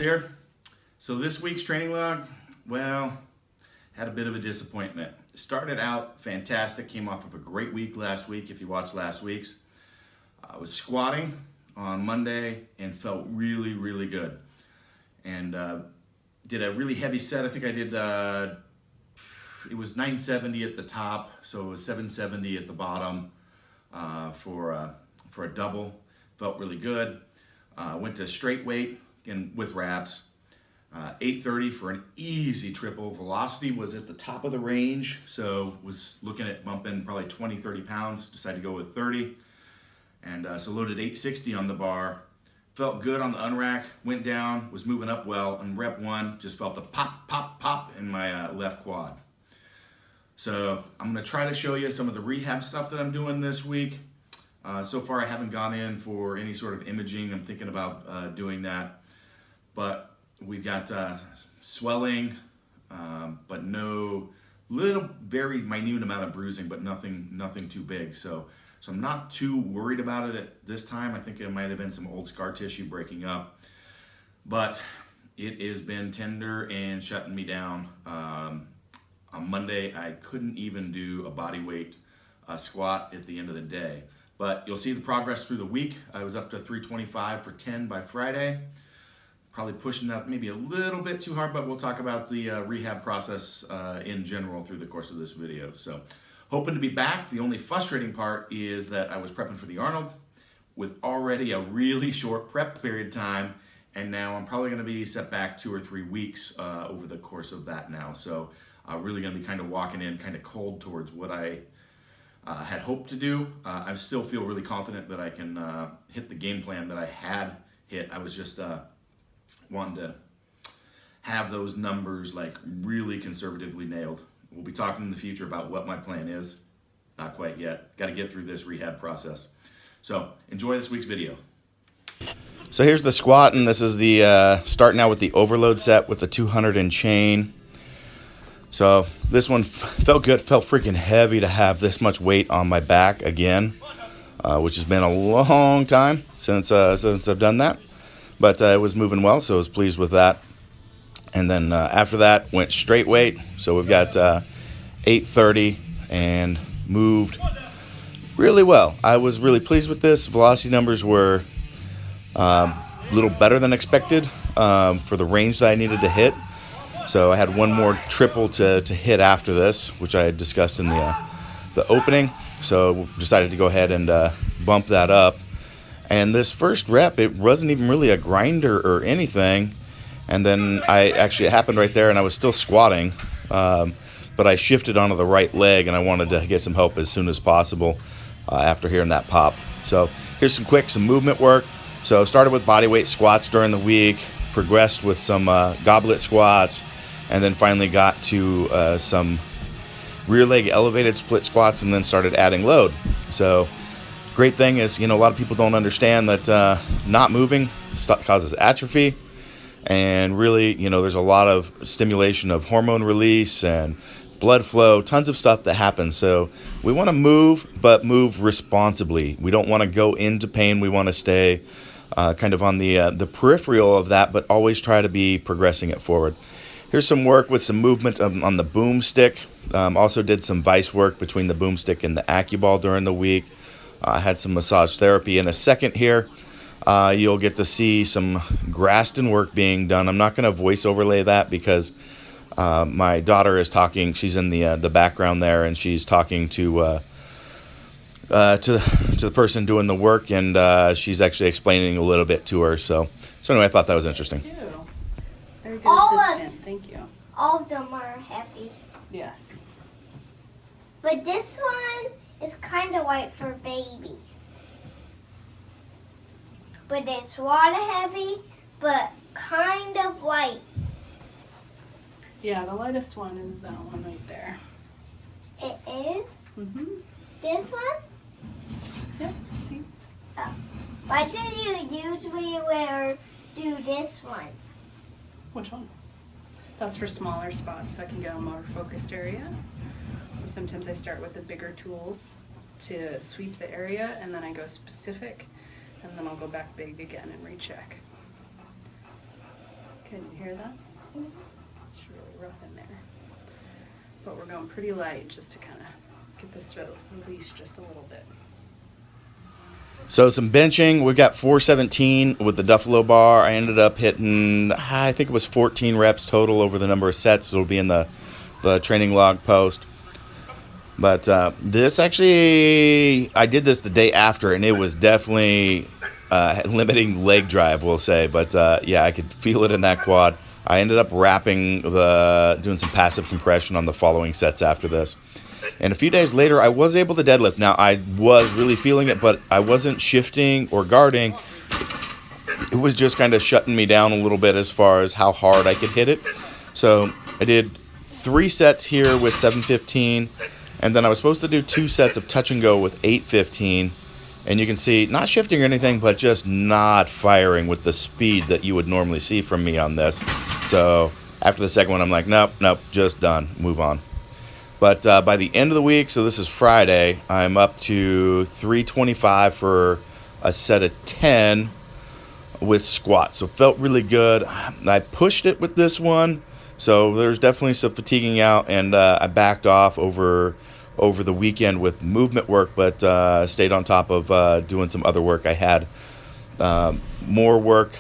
here. So this week's training log, well, had a bit of a disappointment. Started out fantastic, came off of a great week last week, if you watched last week's. I was squatting on Monday and felt really, really good. And did a really heavy set. I think I did, it was 970 at the top, so it was 770 at the bottom for a double. Felt really good. Went to straight weight, again with wraps. 830 for an easy triple. Velocity was at the top of the range, so was looking at bumping probably 20, 30 pounds. Decided to go with 30. And so loaded 860 on the bar. Felt good on the unrack, went down, was moving up well, and rep 1 just felt the pop, pop, pop in my left quad. So I'm gonna try to show you some of the rehab stuff that I'm doing this week. So far I haven't gone in for any sort of imaging. I'm thinking about doing that. But we've got swelling, but no, very minute amount of bruising, but nothing too big. So I'm not too worried about it at this time. I think it might have been some old scar tissue breaking up, but it has been tender and shutting me down. On Monday, I couldn't even do a body weight squat at the end of the day, but you'll see the progress through the week. I was up to 325 for 10 by Friday. Probably pushing that maybe a little bit too hard, but we'll talk about the rehab process in general through the course of this video. So hoping to be back. The only frustrating part is that I was prepping for the Arnold with already a really short prep period time, and now I'm probably gonna be set back 2 or 3 weeks over the course of that now. So really gonna be kind of walking in kind of cold towards what I had hoped to do. I still feel really confident that I can hit the game plan that I had hit. I was just wanting to have those numbers like really conservatively nailed. We'll be talking in the future about what my plan is. Not quite yet. Got to get through this rehab process. So enjoy this week's video. So here's the squat, and this is the starting out with the overload set with the 200 and chain. So this one felt good, felt freaking heavy to have this much weight on my back again, which has been a long time since I've done that. But it was moving well, so I was pleased with that. And then after that, went straight weight. So we've got 830 and moved really well. I was really pleased with this. Velocity numbers were a little better than expected for the range that I needed to hit. So I had one more triple to hit after this, which I had discussed in the opening. So decided to go ahead and bump that up. And this first rep, it wasn't even really a grinder or anything. And then it happened right there, and I was still squatting. But I shifted onto the right leg, and I wanted to get some help as soon as possible after hearing that pop. So here's some movement work. So started with bodyweight squats during the week, progressed with some goblet squats, and then finally got to some rear leg elevated split squats, and then started adding load. So great thing is, a lot of people don't understand that not moving causes atrophy, and really, there's a lot of stimulation of hormone release and blood flow, tons of stuff that happens. So we want to move, but move responsibly. We don't want to go into pain. We want to stay kind of on the peripheral of that, but always try to be progressing it forward. Here's some work with some movement on the boom stick. Also did some vice work between the boom stick and the AccuBall during the week. I had some massage therapy. In a second here, you'll get to see some Graston work being done. I'm not going to voice overlay that because my daughter is talking. She's in the background there, and she's talking to the person doing the work, and she's actually explaining a little bit to her. So anyway, I thought that was interesting. Thank you. Very good assistant. Thank you. All of them are heavy. Yes. But this one is kind of light for babies. But it's water heavy, but kind of light. Yeah, the lightest one is that one right there. It is? Mm-hmm. This one? Yep, see? Oh. Why do you usually do this one? Which one? That's for smaller spots, so I can get a more focused area. So sometimes I start with the bigger tools to sweep the area, and then I go specific, and then I'll go back big again and recheck. Can you hear that? It's really rough in there. But we're going pretty light just to kind of get this throat released just a little bit. So some benching. We've got 417 with the Duffalo bar. I ended up hitting, I think it was 14 reps total over the number of sets. It'll be in the training log post. But this actually, I did this the day after, and it was definitely limiting leg drive, we'll say. But yeah, I could feel it in that quad. I ended up doing some passive compression on the following sets after this. And a few days later, I was able to deadlift. Now, I was really feeling it, but I wasn't shifting or guarding. It was just kind of shutting me down a little bit as far as how hard I could hit it. So I did 3 sets here with 715, and then I was supposed to do 2 sets of touch and go with 815. And you can see, not shifting or anything, but just not firing with the speed that you would normally see from me on this. So after the second one, I'm like, nope, just done, move on. But by the end of the week, so this is Friday, I'm up to 325 for a set of 10 with squats. So felt really good. I pushed it with this one, so there's definitely some fatiguing out, and I backed off over the weekend with movement work, but stayed on top of doing some other work. I had more work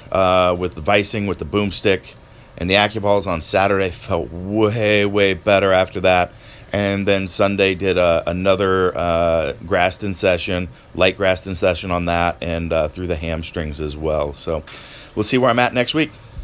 with the vicing, with the boomstick, and the AccuBalls on Saturday. Felt way better after that. And then Sunday did another Graston session, light Graston session on that, and through the hamstrings as well. So we'll see where I'm at next week.